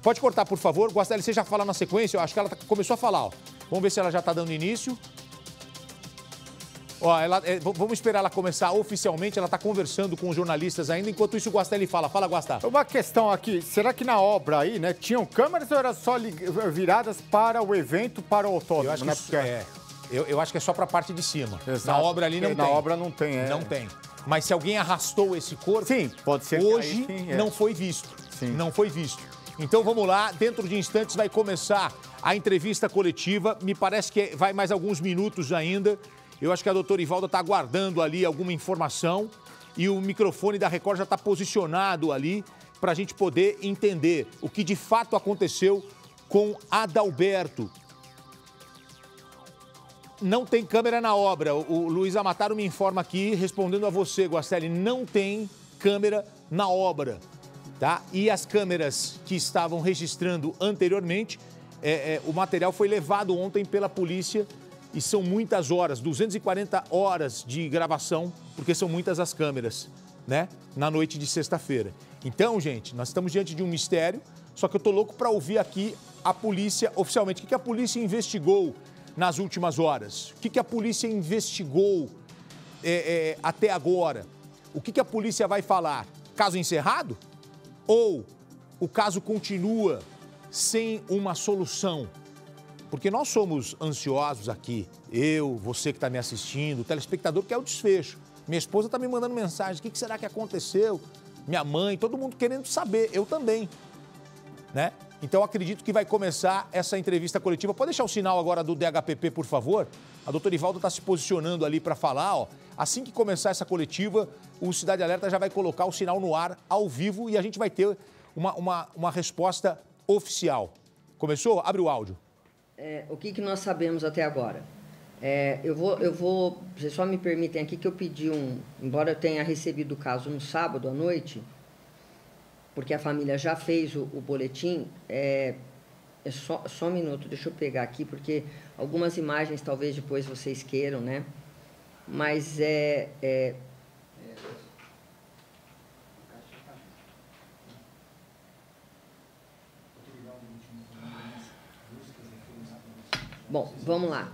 Pode cortar, por favor. Guastelli, você já fala na sequência? Eu acho que ela começou a falar, ó. Vamos ver se ela já está dando início. Ó, vamos esperar ela começar oficialmente. Ela está conversando com os jornalistas ainda. Enquanto isso, o Guastelli fala. Fala, Guastá. Uma questão aqui. Será que na obra aí, né, tinham câmeras ou eram só viradas para o evento, para o autódromo? Eu acho que eu acho que é só para a parte de cima. Exato. Na obra ali não tem. Na obra não tem, Não tem. Mas se alguém arrastou esse corpo, sim, pode ser hoje que aí, sim, não foi visto. Sim. Não foi visto. Então vamos lá, dentro de instantes vai começar a entrevista coletiva. Me parece que vai mais alguns minutos ainda. Eu acho que a doutora Ivalda está aguardando ali alguma informação e o microfone da Record já está posicionado ali para a gente poder entender o que de fato aconteceu com Adalberto. Não tem câmera na obra. O Luiz Amataro me informa aqui, respondendo a você, Guastelli, não tem câmera na obra, tá? E as câmeras que estavam registrando anteriormente, o material foi levado ontem pela polícia e são muitas horas, 240 horas de gravação, porque são muitas as câmeras, né? Na noite de sexta-feira. Então, gente, nós estamos diante de um mistério, só que eu tô louco para ouvir aqui a polícia oficialmente. O que a polícia investigou nas últimas horas? O que a polícia investigou até agora? O que a polícia vai falar? Caso encerrado? Ou o caso continua sem uma solução? Porque nós somos ansiosos aqui, eu, você que está me assistindo, o telespectador quer o desfecho. Minha esposa está me mandando mensagem, o que será que aconteceu? Minha mãe, todo mundo querendo saber, eu também, né? Então, acredito que vai começar essa entrevista coletiva. Pode deixar o sinal agora do DHPP, por favor? A doutora Ivalda está se posicionando ali para falar, ó. Assim que começar essa coletiva, o Cidade Alerta já vai colocar o sinal no ar, ao vivo, e a gente vai ter uma resposta oficial. Começou? Abre o áudio. O que nós sabemos até agora? Vocês só me permitem aqui que eu pedi embora eu tenha recebido o caso no sábado à noite, porque a família já fez o boletim, só um minuto, deixa eu pegar aqui, porque algumas imagens talvez depois vocês queiram, né? Mas Bom, vamos lá.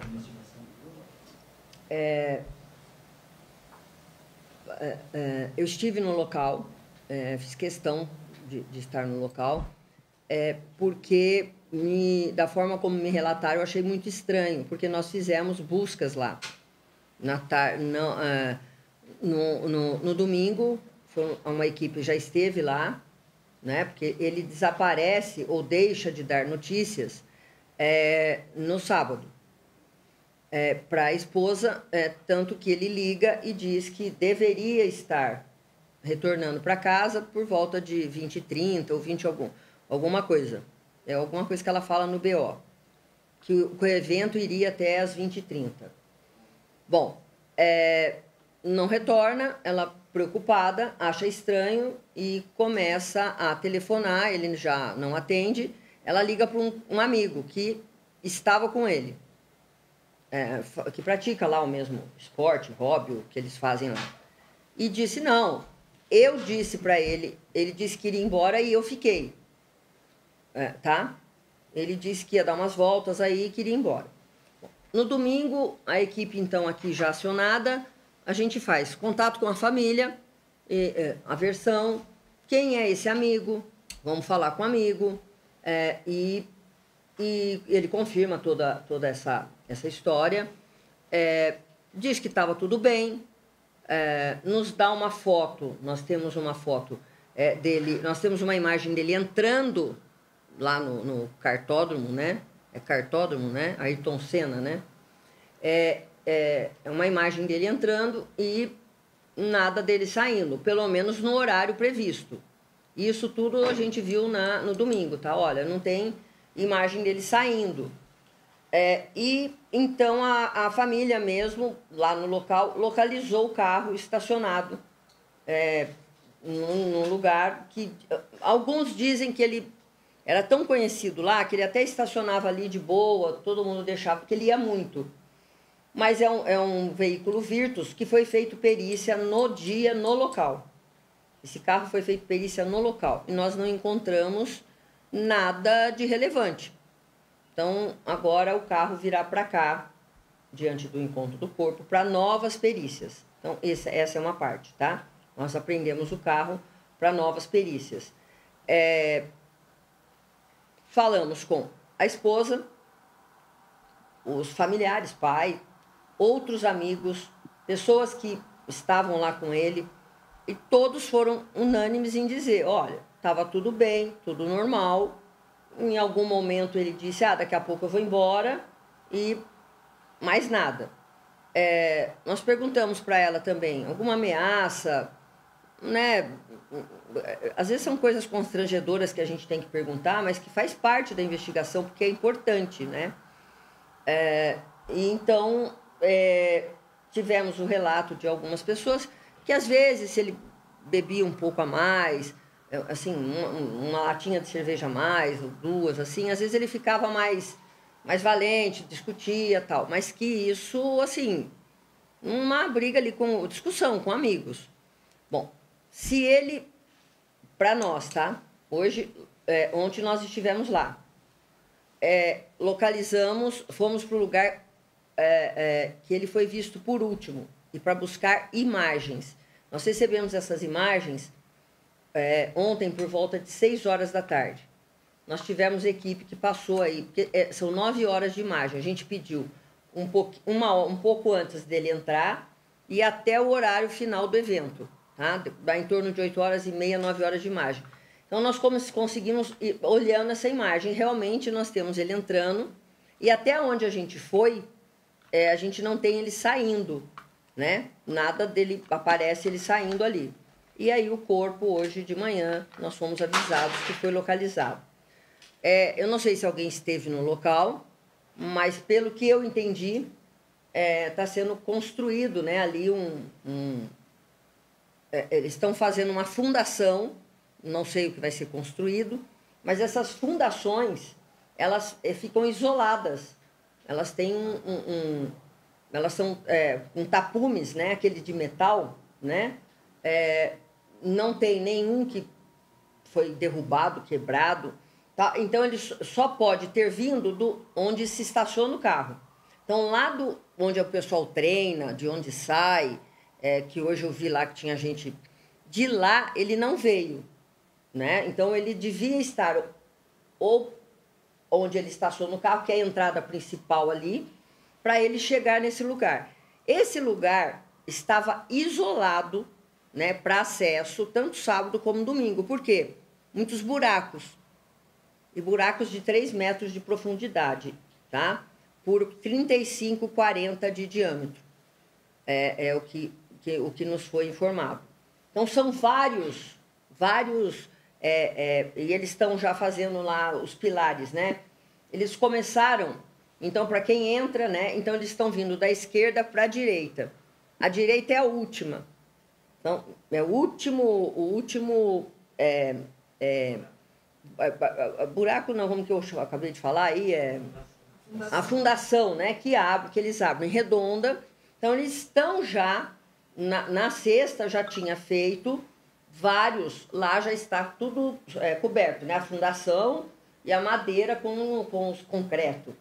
Eu estive no local, fiz questão de estar no local, porque, da forma como me relataram, eu achei muito estranho, porque nós fizemos buscas lá. No domingo, uma equipe já esteve lá, né, porque ele desaparece ou deixa de dar notícias no sábado. Para a esposa, tanto que ele liga e diz que deveria estar retornando para casa por volta de 20h30 ou 20 alguma coisa. Alguma coisa que ela fala no BO, que o evento iria até às 20h30. Bom, não retorna, ela preocupada, acha estranho e começa a telefonar, ele já não atende, ela liga para um amigo que estava com ele, que pratica lá o mesmo esporte, hobby, o que eles fazem lá. E disse, não, eu disse para ele, ele disse que iria embora e eu fiquei. Tá? Ele disse que ia dar umas voltas aí e queria ir embora. No domingo, a equipe, então, aqui já acionada, a gente faz contato com a família, a versão, quem é esse amigo, vamos falar com o amigo, e ele confirma toda essa história, diz que estava tudo bem, nos dá uma foto, nós temos uma foto dele, nós temos uma imagem dele entrando lá no cartódromo, né? Cartódromo, né? Ayrton Senna, né? É uma imagem dele entrando e nada dele saindo, pelo menos no horário previsto. Isso tudo a gente viu no domingo, tá? Olha, não tem imagem dele saindo. E então a família mesmo, lá no local, localizou o carro estacionado num lugar que alguns dizem que ele era tão conhecido lá que ele até estacionava ali de boa, todo mundo deixava, porque ele ia muito. Mas é um veículo Virtus que foi feito perícia no local. Esse carro foi feito perícia no local. E nós não encontramos nada de relevante. Então, agora o carro virá para cá, diante do encontro do corpo, para novas perícias. Então, essa é uma parte, tá? Nós apreendemos o carro para novas perícias. Falamos com a esposa, os familiares, pai, outros amigos, pessoas que estavam lá com ele, e todos foram unânimes em dizer, olha, estava tudo bem, tudo normal. Em algum momento ele disse, daqui a pouco eu vou embora, e mais nada. Nós perguntamos para ela também, alguma ameaça, né? Às vezes são coisas constrangedoras que a gente tem que perguntar, mas que faz parte da investigação, porque é importante, né? E então, tivemos o relato de algumas pessoas que, às vezes, se ele bebia um pouco a mais, assim, uma latinha de cerveja a mais, ou duas, assim, às vezes ele ficava mais valente, discutia tal, mas que isso, assim, uma briga ali, discussão com amigos. Bom, se ele, para nós, tá? Hoje, ontem nós estivemos lá, localizamos, fomos para o lugar que ele foi visto por último, e para buscar imagens. Nós recebemos essas imagens ontem por volta de 6 horas da tarde. Nós tivemos equipe que passou aí, porque são 9 horas de imagem. A gente pediu um pouco antes dele entrar e até o horário final do evento, tá? Dá em torno de 8h30, 9 horas de imagem. Então, nós conseguimos, olhando essa imagem, realmente nós temos ele entrando, e até onde a gente foi, a gente não tem ele saindo, né? Nada dele aparece ele saindo ali. E aí o corpo, hoje de manhã, nós fomos avisados que foi localizado. Eu não sei se alguém esteve no local, mas pelo que eu entendi, está sendo construído, né, ali eles estão fazendo uma fundação, não sei o que vai ser construído, mas essas fundações, elas ficam isoladas. Elas têm elas são com tapumes, né, aquele de metal, né? Não tem nenhum que foi derrubado, quebrado, tá? Então ele só pode ter vindo onde se estaciona o carro. Então lá onde o pessoal treina, de onde sai, que hoje eu vi lá que tinha gente de lá, ele não veio, né? Então ele devia estar ou onde ele estaciona o carro, que é a entrada principal ali, para ele chegar nesse lugar. Esse lugar estava isolado, né, para acesso, tanto sábado como domingo. Por quê? Muitos buracos. E buracos de 3 metros de profundidade, tá? Por 35, 40 de diâmetro. É o que nos foi informado. Então, são vários, e eles estão já fazendo lá os pilares, né? Eles começaram, então, para quem entra, né? Então, eles estão vindo da esquerda para a direita. A direita é a última. Então, o último buraco, não, como que eu acabei de falar aí, a fundação, né, que eles abrem redonda. Então, eles estão já, na sexta já tinha feito vários, lá já está tudo coberto, né, a fundação e a madeira com os concreto.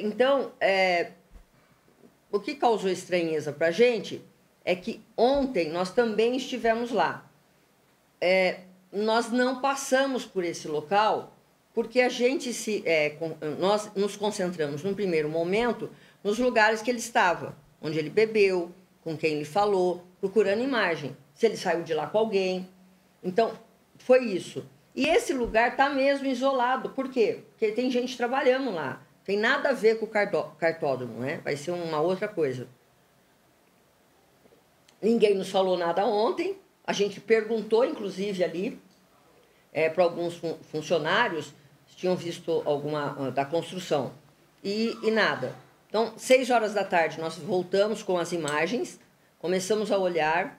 Então, o que causou estranheza para a gente é que ontem nós também estivemos lá. Nós não passamos por esse local porque a gente nós nos concentramos, num primeiro momento, nos lugares que ele estava, onde ele bebeu, com quem ele falou, procurando imagem, se ele saiu de lá com alguém. Então, foi isso. E esse lugar está mesmo isolado. Por quê? Porque tem gente trabalhando lá. Tem nada a ver com o cartódromo, né? Vai ser uma outra coisa. Ninguém nos falou nada ontem. A gente perguntou, inclusive, ali, para alguns funcionários se tinham visto alguma da construção. E nada. Então, 6 horas da tarde, nós voltamos com as imagens, começamos a olhar,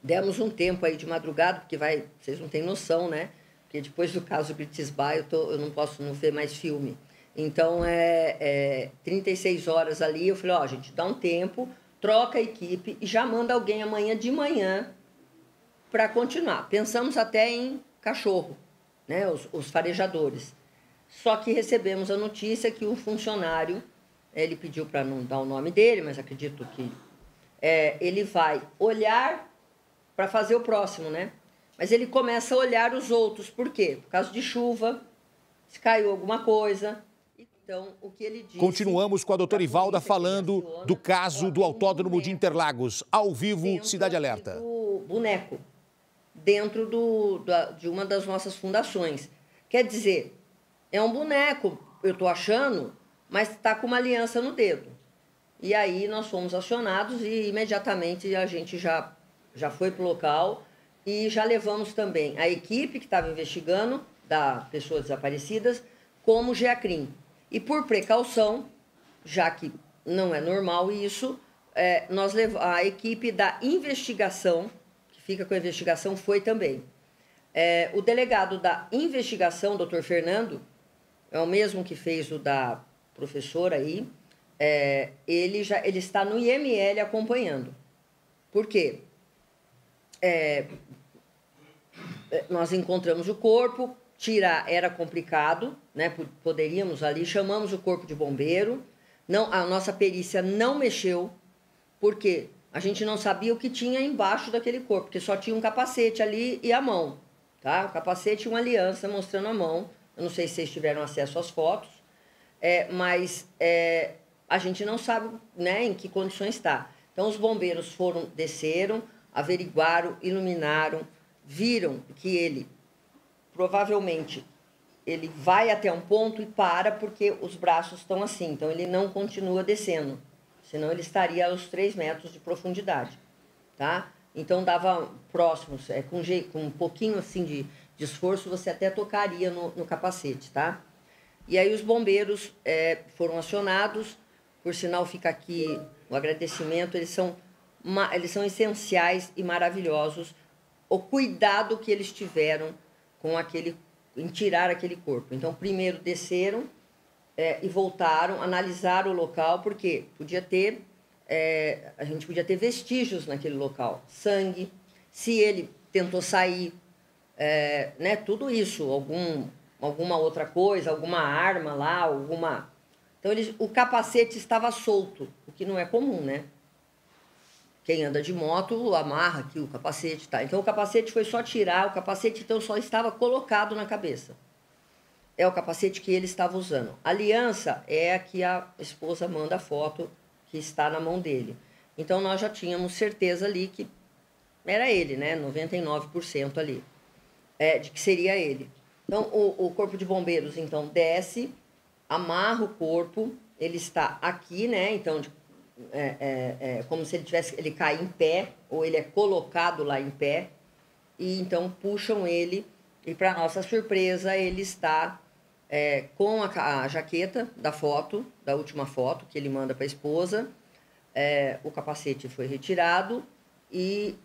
demos um tempo aí de madrugada, porque vocês não têm noção, né? Porque depois do caso Gritisba, eu não posso não ver mais filme. Então, 36 horas ali, eu falei, gente, dá um tempo, troca a equipe e já manda alguém amanhã de manhã para continuar. Pensamos até em cachorro, né, os farejadores. Só que recebemos a notícia que um funcionário, ele pediu para não dar o nome dele, mas acredito que ele vai olhar para fazer o próximo, né? Mas ele começa a olhar os outros. Por quê? Por causa de chuva, se caiu alguma coisa. Então, o que ele disse... Continuamos com a doutora Ivalda falando do caso do Autódromo de Interlagos. Ao vivo, Cidade Alerta. Do boneco, dentro de uma das nossas fundações. Quer dizer, é um boneco, eu estou achando, mas está com uma aliança no dedo. E aí nós fomos acionados e imediatamente a gente já foi para o local e já levamos também a equipe que estava investigando da pessoas desaparecidas como GEACRIM. E por precaução, já que não é normal isso, a equipe da investigação, que fica com a investigação, foi também. O delegado da investigação, doutor Fernando, é o mesmo que fez o da professora aí, ele está no IML acompanhando. Por quê? Nós encontramos o corpo, tirar era complicado, né? Poderíamos ali, chamamos o corpo de bombeiro, a nossa perícia não mexeu, porque a gente não sabia o que tinha embaixo daquele corpo, porque só tinha um capacete ali e a mão, tá? O capacete e uma aliança mostrando a mão. Eu não sei se vocês tiveram acesso às fotos, mas a gente não sabe, né, em que condições está. Então, os bombeiros desceram, averiguaram, iluminaram, viram que ele, provavelmente, ele vai até um ponto e para porque os braços estão assim. Então, ele não continua descendo, senão ele estaria aos 3 metros de profundidade, tá? Então, dava próximos, com um pouquinho assim de esforço, você até tocaria no capacete, tá? E aí os bombeiros foram acionados, por sinal fica aqui o agradecimento, eles são essenciais e maravilhosos, o cuidado que eles tiveram em tirar aquele corpo. Então, primeiro desceram e voltaram, analisaram o local, porque a gente podia ter vestígios naquele local, sangue, se ele tentou sair, né, tudo isso, alguma outra coisa, alguma arma lá, Então, o capacete estava solto, o que não é comum, né? Quem anda de moto amarra aqui o capacete, tá? Então, o capacete foi só tirar, o capacete, então, só estava colocado na cabeça. É o capacete que ele estava usando. A aliança é a que a esposa manda a foto que está na mão dele. Então, nós já tínhamos certeza ali que era ele, né? 99% ali, de que seria ele. Então, o corpo de bombeiros, então, desce, amarra o corpo, ele está aqui, né? Então, como se ele cai em pé, ou ele é colocado lá em pé, e então puxam ele, e para nossa surpresa, ele está com a jaqueta da última foto, que ele manda para a esposa, o capacete foi retirado, e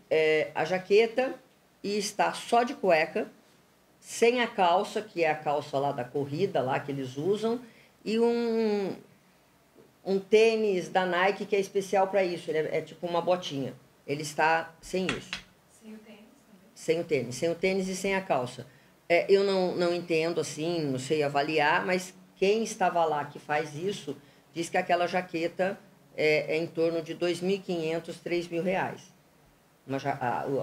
a jaqueta, e está só de cueca, sem a calça, que é a calça lá da corrida, lá que eles usam, e um tênis da Nike que é especial para isso, ele é tipo uma botinha. Ele está sem isso. Sem o tênis também? Sem o tênis e sem a calça. Eu não entendo, assim, não sei avaliar, mas quem estava lá que faz isso, diz que aquela jaqueta é em torno de R$ 2.500, R$ 3.000.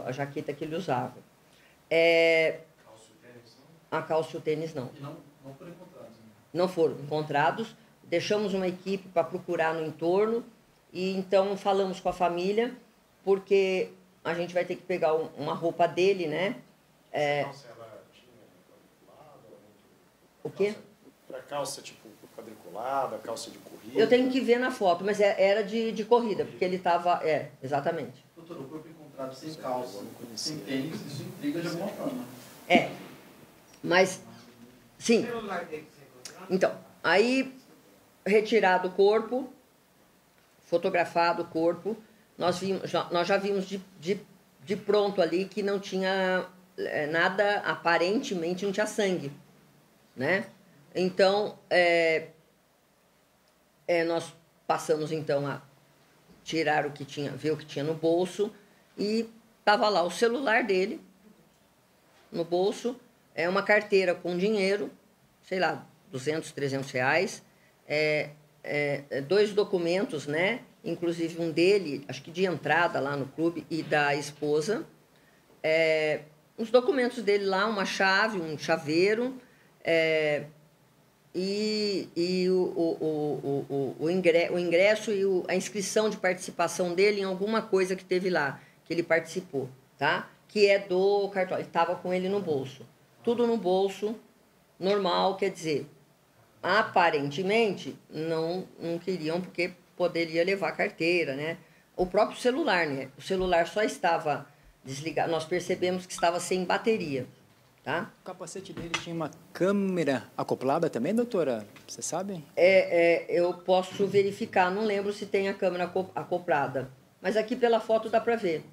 A jaqueta que ele usava. Calça e tênis, não? A calça e o tênis, não. E não foram encontrados, né? Não foram encontrados. Deixamos uma equipe para procurar no entorno e então falamos com a família, porque a gente vai ter que pegar uma roupa dele, né? Essa calça, ela tinha quadriculada? O quê? Para calça, tipo, quadriculada, calça de corrida? Eu tenho que ver na foto, mas era de corrida, porque ele estava... exatamente. Doutor, o corpo encontrado sem calça, sem tênis, isso intriga de alguma forma. Mas, sim. Então, aí, retirado o corpo, fotografado o corpo, nós já vimos de pronto ali que não tinha nada, aparentemente não tinha sangue, né? Então, nós passamos então a tirar o que tinha, ver o que tinha no bolso, e estava lá o celular dele no bolso, é uma carteira com dinheiro, sei lá, 200, 300 reais, 2 documentos, né? Inclusive um dele, acho que de entrada lá no clube, e da esposa. Os documentos dele lá, uma chave, um chaveiro, e o ingresso e a inscrição de participação dele em alguma coisa que teve lá, que ele participou, tá? Que é do cartório. Ele estava com ele no bolso. Tudo no bolso, normal, quer dizer, aparentemente não queriam, porque poderia levar a carteira, né? O próprio celular, né? O celular só estava desligado, nós percebemos que estava sem bateria, tá? O capacete dele tinha uma câmera acoplada também, doutora? Você sabe? Eu posso verificar, não lembro se tem a câmera acoplada, mas aqui pela foto dá para ver,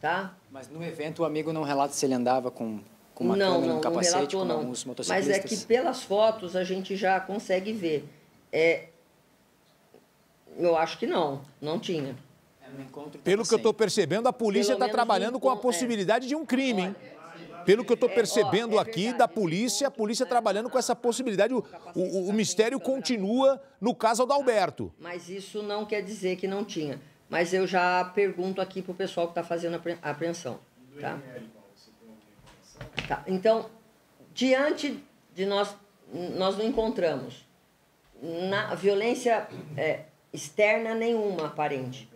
tá? Mas no evento o amigo não relata se ele andava com uma câmera no capacete, como alguns motociclistas? Mas é que pelas fotos a gente já consegue ver. Eu acho que não tinha. Pelo que eu estou percebendo, a polícia está trabalhando com a possibilidade de um crime, hein? Pelo que eu estou percebendo aqui da polícia, a polícia trabalhando com essa possibilidade. O mistério continua no caso Adalberto. Mas isso não quer dizer que não tinha. Mas eu já pergunto aqui para o pessoal que está fazendo a apreensão. Tá? Tá. Então, diante de nós não encontramos violência externa nenhuma aparente.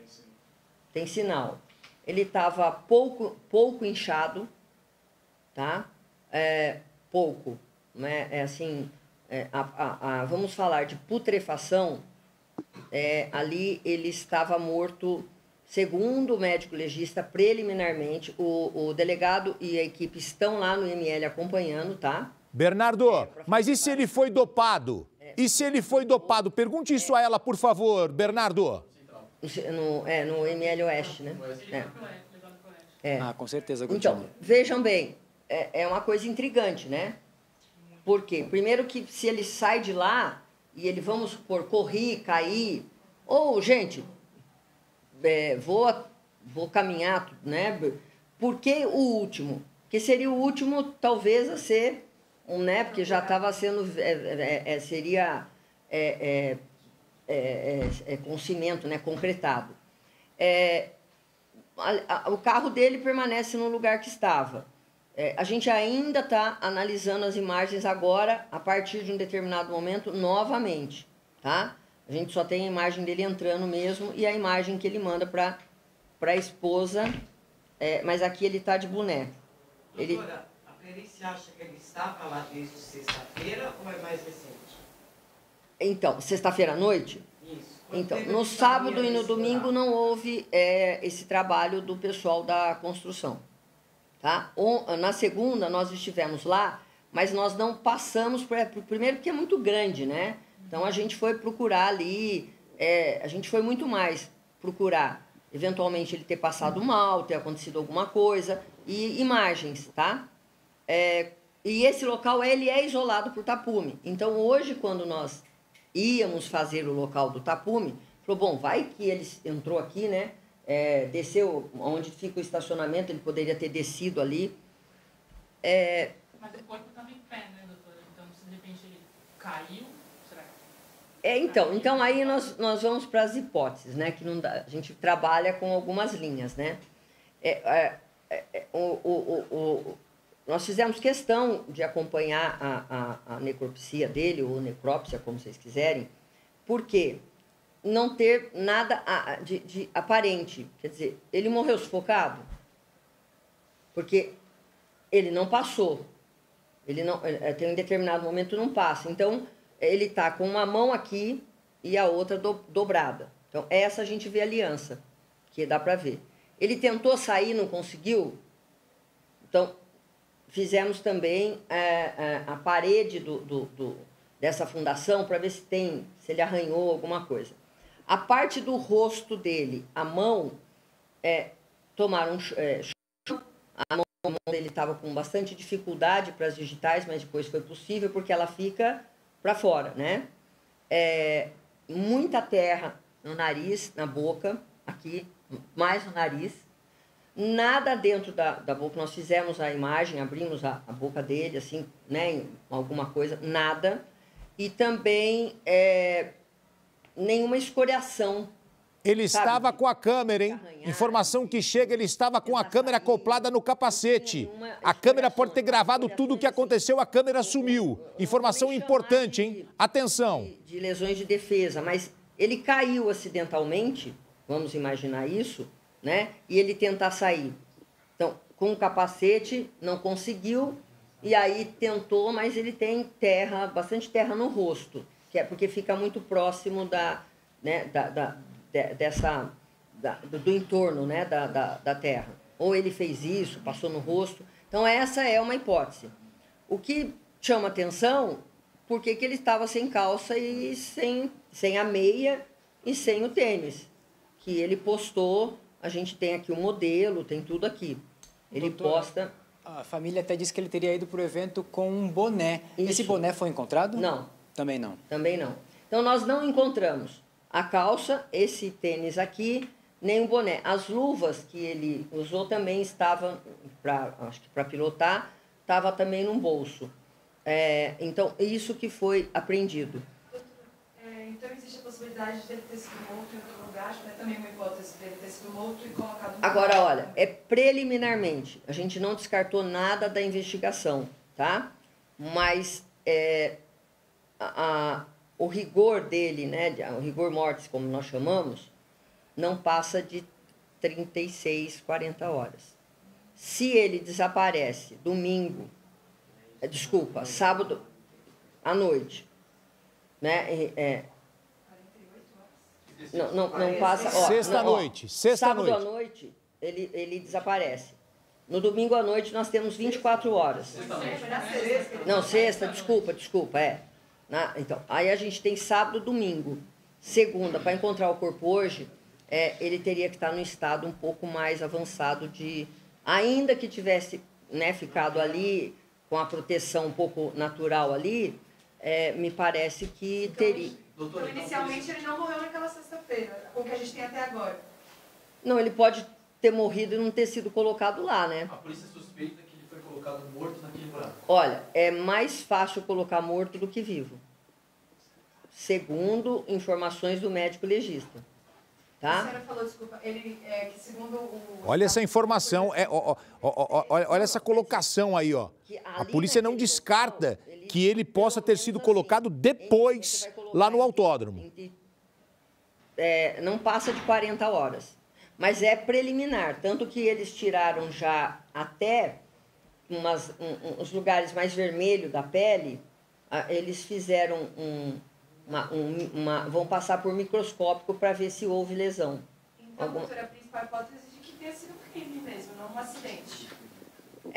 Tem sinal. Ele estava pouco inchado, tá? Pouco. Né? Vamos falar de putrefação. Ali ele estava morto, segundo o médico legista, preliminarmente. O delegado e a equipe estão lá no IML acompanhando, tá? Bernardo, mas e se ele foi dopado? E se ele foi dopado? Pergunte isso a ela, por favor, Bernardo. No ML Oeste, né? Com certeza. Então, vejam bem, é uma coisa intrigante, né? Por quê? Primeiro que se ele sai de lá e ele, vamos supor, correr, cair, ou, gente, vou caminhar, né? Por que o último? Porque seria o último, talvez, a ser, né? Porque já estava sendo, seria... com cimento, né, concretado. O carro dele permanece no lugar que estava. A gente ainda está analisando as imagens agora, a partir de um determinado momento, novamente. Tá? A gente só tem a imagem dele entrando mesmo e a imagem que ele manda para a esposa, mas aqui ele está de boné. Doutora, a perícia acha que ele estava lá desde sexta-feira ou é mais recente? Então, sexta-feira à noite? Isso. Então, no sábado e no domingo não houve esse trabalho do pessoal da construção. Tá? Na segunda, nós estivemos lá, mas nós não passamos, primeiro porque é muito grande, né? Então, a gente foi procurar ali, a gente foi muito mais procurar, eventualmente, ele ter passado mal, ter acontecido alguma coisa, e imagens, tá? E esse local, ele é isolado por tapume. Então, hoje, quando nós íamos fazer o local do tapume, falou, bom, vai que ele entrou aqui, né? Desceu onde fica o estacionamento, ele poderia ter descido ali. Mas o corpo estava em pé, né, doutora? Então, se de repente ele caiu, será que... Então aí nós vamos para as hipóteses, né? Que não dá, a gente trabalha com algumas linhas, né? Nós fizemos questão de acompanhar a necropsia dele, ou necrópsia, como vocês quiserem, porque não ter nada de aparente. Quer dizer, ele morreu sufocado porque ele não passou. Ele não, tem um determinado momento não passa. Então, ele está com uma mão aqui e a outra dobrada. Então, essa a gente vê a aliança, que dá para ver. Ele tentou sair, não conseguiu. Então, fizemos também a parede dessa fundação para ver se ele arranhou alguma coisa. A parte do rosto dele, a mão, tomaram a mão dele estava com bastante dificuldade para as digitais, mas depois foi possível porque ela fica para fora, né? Muita terra no nariz, na boca, aqui, mais no nariz. Nada dentro da boca. Nós fizemos a imagem, abrimos a boca dele, assim, né? Alguma coisa, nada. E também nenhuma escoriação. Ele estava com a câmera, hein? Informação que chega, ele estava com a câmera acoplada no capacete. A câmera pode ter gravado tudo o que aconteceu, a câmera sumiu. Informação importante, hein? Atenção. De lesões de defesa, mas ele caiu acidentalmente, vamos imaginar isso, né? E ele tentar sair. Então, com o capacete, não conseguiu, e aí tentou, mas ele tem terra, bastante terra no rosto, que é porque fica muito próximo do entorno, né, da terra. Ou ele fez isso, passou no rosto. Então, essa é uma hipótese. O que chama atenção, porque que ele estava sem calça e sem a meia e sem o tênis, que ele postou. A gente tem aqui o modelo, tem tudo aqui. Ele posta... A família até disse que ele teria ido para o evento com um boné. Isso. Esse boné foi encontrado? Não. Também não? Também não. Então, nós não encontramos a calça, esse tênis aqui, nem o boné. As luvas que ele usou também estavam, acho que para pilotar, estava também num bolso. Então, isso que foi apreendido. Então, existe a possibilidade de ele ter sido morto em outro lugar? Acho que é também uma hipótese de ele ter sido morto e colocado no Agora, lugar. olha, preliminarmente. A gente não descartou nada da investigação, tá? Mas o rigor dele, né, o rigor mortis, como nós chamamos, não passa de 36, 40 horas. Se ele desaparece sábado à noite, né, não passa... Sexta-noite. Sábado à noite, ele desaparece. No domingo à noite, nós temos 24 horas. Não, sexta, desculpa, então, aí a gente tem sábado, domingo. Segunda, para encontrar o corpo hoje, ele teria que estar no estado um pouco mais avançado de... Ainda que tivesse, né, ficado ali com a proteção um pouco natural ali, me parece que teria... Então, inicialmente, ele não morreu naquela sexta-feira, com o que a gente tem até agora. Não, ele pode ter morrido e não ter sido colocado lá, né? A polícia suspeita que ele foi colocado morto naquele buraco. Olha, é mais fácil colocar morto do que vivo. Segundo informações do médico legista. Tá? A senhora falou, desculpa, que segundo o... Olha essa informação, olha essa colocação aí, ó. A polícia não descarta que ele possa ter sido colocado depois lá no autódromo. Não passa de 40 horas. Mas é preliminar, tanto que eles tiraram já até os lugares mais vermelhos da pele, eles fizeram vão passar por microscópico para ver se houve lesão. Então, doutora, a principal hipótese é de que tenha sido um crime mesmo, não um acidente. Com o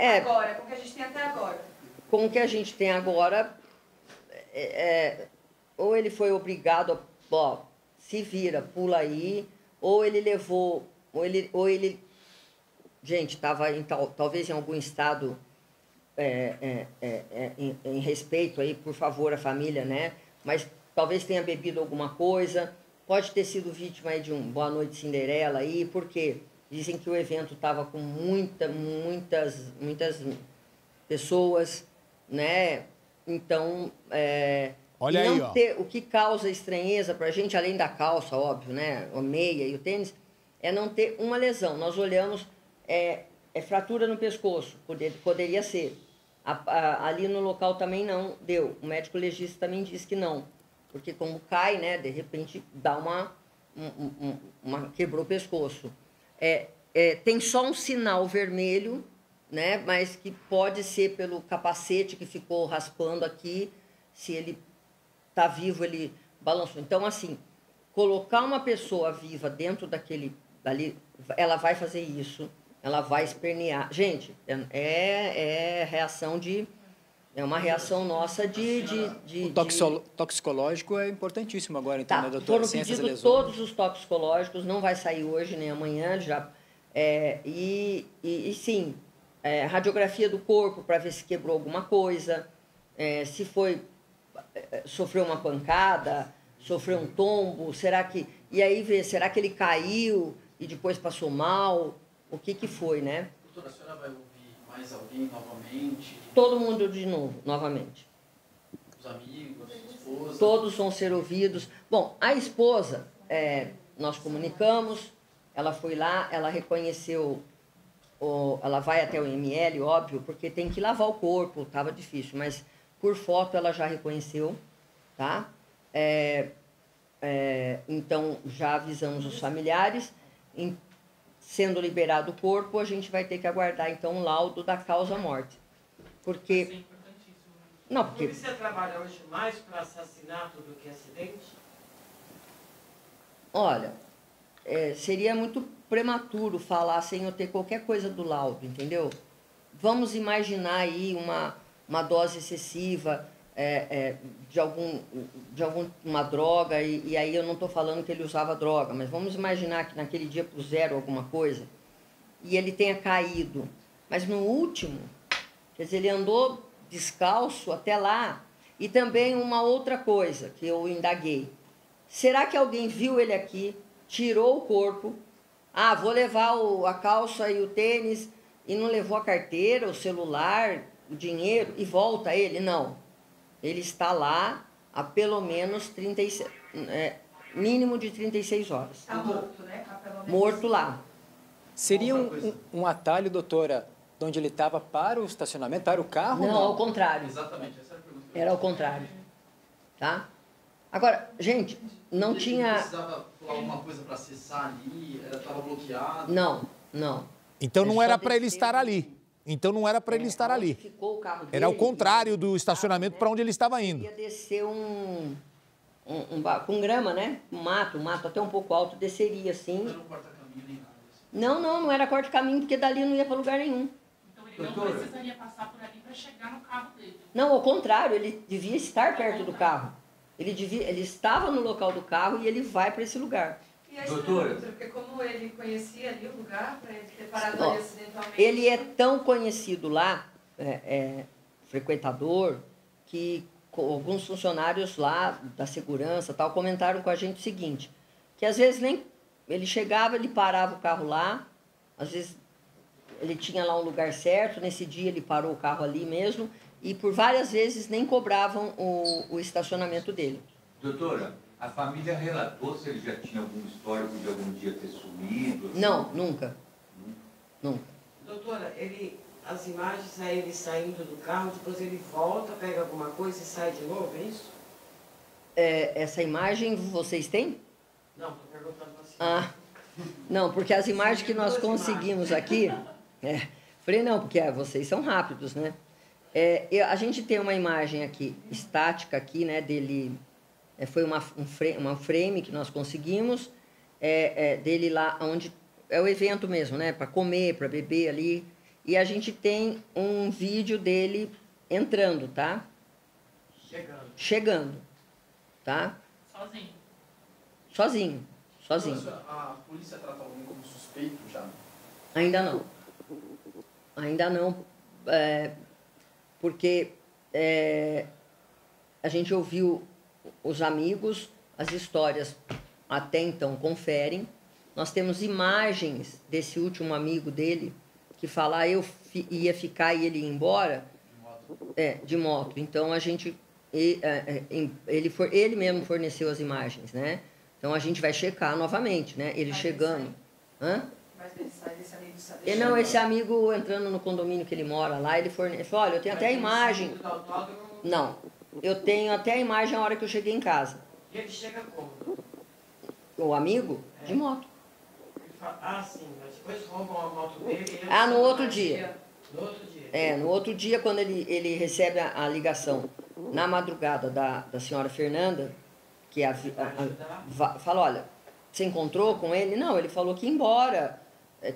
que a gente tem até agora. Com o que a gente tem agora, ou ele foi obrigado a, se vira, pula aí, ou ele levou, gente, estava talvez em algum estado em respeito aí, por favor, à família, né? Mas talvez tenha bebido alguma coisa, pode ter sido vítima aí de um Boa Noite Cinderela aí, porque dizem que o evento estava com muitas pessoas, né? Então, olha aí, ó. O que causa estranheza para a gente, além da calça, óbvio, né? A meia e o tênis, é não ter uma lesão. Nós olhamos, fratura no pescoço, poderia ser. Ali no local também não deu. O médico legista também disse que não. Porque como cai, né, de repente dá quebrou o pescoço. Tem só um sinal vermelho, né, mas que pode ser pelo capacete que ficou raspando aqui. Se ele está vivo, ele balançou. Então, assim, colocar uma pessoa viva dentro dali, ela vai fazer isso, ela vai espernear. Gente, reação de... É uma reação nossa O toxicológico é importantíssimo agora, então, né, doutora? Foram pedidos todos os toxicológicos, não vai sair hoje nem amanhã, já. Sim, radiografia do corpo para ver se quebrou alguma coisa, se sofreu uma pancada, sofreu um tombo, será que... E aí ver, será que ele caiu e depois passou mal? o que foi, né? Doutora, a senhora vai ouvir mais alguém novamente? Todo mundo de novo, novamente. Os amigos, a esposa? Todos vão ser ouvidos. Bom, a esposa, nós comunicamos, ela foi lá, ela reconheceu, ela vai até o IML, óbvio, porque tem que lavar o corpo, estava difícil, mas por foto ela já reconheceu, tá? Então, já avisamos os familiares. Sendo liberado o corpo, a gente vai ter que aguardar, então, o laudo da causa-morte. Porque... Não, porque... A polícia trabalha hoje mais para assassinato do que acidente? Olha, seria muito prematuro falar sem eu ter qualquer coisa do laudo, entendeu? Vamos imaginar aí uma dose excessiva de alguma droga, e aí eu não estou falando que ele usava droga, mas vamos imaginar que naquele dia puseram alguma coisa e ele tenha caído. Mas no último, quer dizer, ele andou descalço até lá. E também uma outra coisa que eu indaguei. Será que alguém viu ele aqui, tirou o corpo, vou levar a calça e o tênis, e não levou a carteira, o celular, o dinheiro, e volta ele? Não. Ele está lá há pelo menos mínimo de 36 horas. Está morto, né? Morto lá. Seria um atalho, doutora, de onde ele estava para o estacionamento, para o carro? Não, ao contrário. Exatamente, essa era a pergunta. Era ao contrário. Tá? Agora, gente, não tinha... Ele precisava falar alguma coisa para acessar ali? Estava bloqueado? Não. Então não era para ele estar ali. Então não era para ele estar ali. Ficou o carro dele, era o contrário do estacionamento para onde ele estava indo. Ia descer com grama, né? Um mato até um pouco alto, desceria assim. Não era um corta-caminho nem nada. Assim. Não era corta-caminho, porque dali não ia para lugar nenhum. Então ele não precisaria passar por ali para chegar no carro dele. Não, ao contrário, ele devia estar perto do carro. Ele estava no local do carro e ele vai para esse lugar. E a doutora, porque como ele conhecia ali o lugar, para ele ter parado ali acidentalmente... Ele é tão conhecido lá, frequentador, que alguns funcionários lá da segurança tal comentaram com a gente o seguinte, que às vezes nem ele chegava, ele parava o carro lá, às vezes ele tinha lá um lugar certo, nesse dia ele parou o carro ali mesmo, e por várias vezes nem cobravam o estacionamento dele. Doutora, a família relatou se ele já tinha algum histórico de algum dia ter sumido? Assim? Não, nunca. Nunca. Doutora, as imagens é ele saindo do carro, depois ele volta, pega alguma coisa e sai de novo, é isso? Essa imagem vocês têm? Não, estou perguntando assim. Não, porque as imagens que nós conseguimos aqui... falei, não, porque vocês são rápidos, né? A gente tem uma imagem aqui, estática aqui, né, dele... Foi uma frame que nós conseguimos, dele lá onde... É o evento mesmo, né? Para comer, para beber ali. E a gente tem um vídeo dele entrando, tá? Chegando. Tá? Sozinho. A polícia trata alguém como suspeito já? Ainda não. Porque a gente ouviu os amigos, as histórias até então conferem. Nós temos imagens desse último amigo dele que fala, eu ia ficar e ele ia embora, de moto. Então a gente, ele mesmo forneceu as imagens, né? Então a gente vai checar novamente, né? Ele chegando. Hã? Não, esse amigo entrando no condomínio que ele mora lá, ele falou, olha, eu tenho até a imagem. Não, eu tenho até a imagem a hora que eu cheguei em casa. E ele chega como? O amigo? De moto. Sim, mas depois roubam a moto dele. No outro dia. No outro dia? No outro dia, quando ele recebe a ligação na madrugada da senhora Fernanda, que fala, olha, você encontrou com ele? Não, ele falou que ia embora,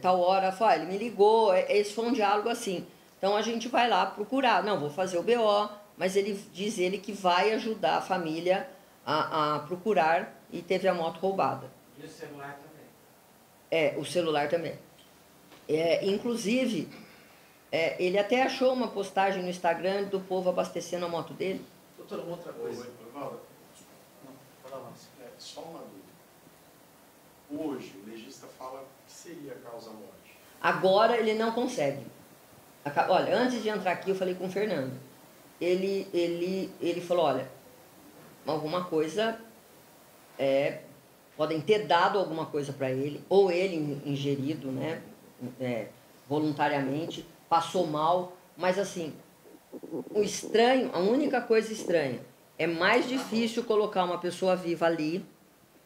tal hora, ele me ligou, esse foi um diálogo assim. Então a gente vai lá procurar, não, vou fazer o BO, mas diz ele que vai ajudar a família a procurar e teve a moto roubada. E o celular também? O celular também. Inclusive, ele até achou uma postagem no Instagram do povo abastecendo a moto dele. Doutora, uma outra coisa. Só uma dúvida. Hoje, o legista fala que seria a causa-morte. Agora ele não consegue. Olha, antes de entrar aqui eu falei com o Fernando. Ele falou, olha, alguma coisa, podem ter dado alguma coisa para ele, ou ele ingerido, né, voluntariamente, passou mal, mas assim, o estranho, a única coisa estranha, é mais difícil colocar uma pessoa viva ali,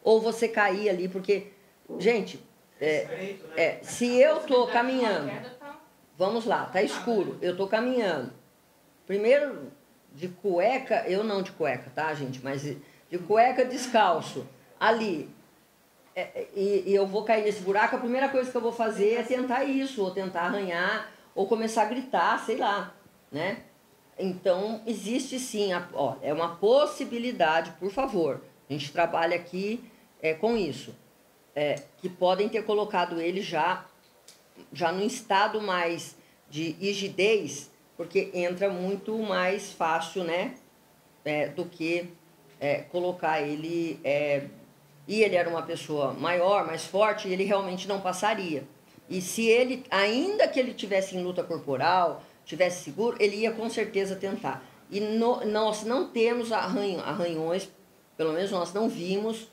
ou você cair ali, porque, gente, se eu tô caminhando, vamos lá, tá escuro, eu tô caminhando, primeiro de cueca, eu não de cueca, tá, gente, mas de cueca descalço, ali, e eu vou cair nesse buraco, a primeira coisa que eu vou fazer é tentar isso, ou tentar arranhar, ou começar a gritar, sei lá, né? Então, existe sim, é uma possibilidade, por favor, a gente trabalha aqui com isso, que podem ter colocado ele já no estado mais de rigidez, porque entra muito mais fácil, né, do que colocar ele... E ele era uma pessoa maior, mais forte, e ele realmente não passaria. E se ele, ainda que ele tivesse em luta corporal, tivesse seguro, ele ia com certeza tentar. E nós não temos arranhões, pelo menos nós não vimos,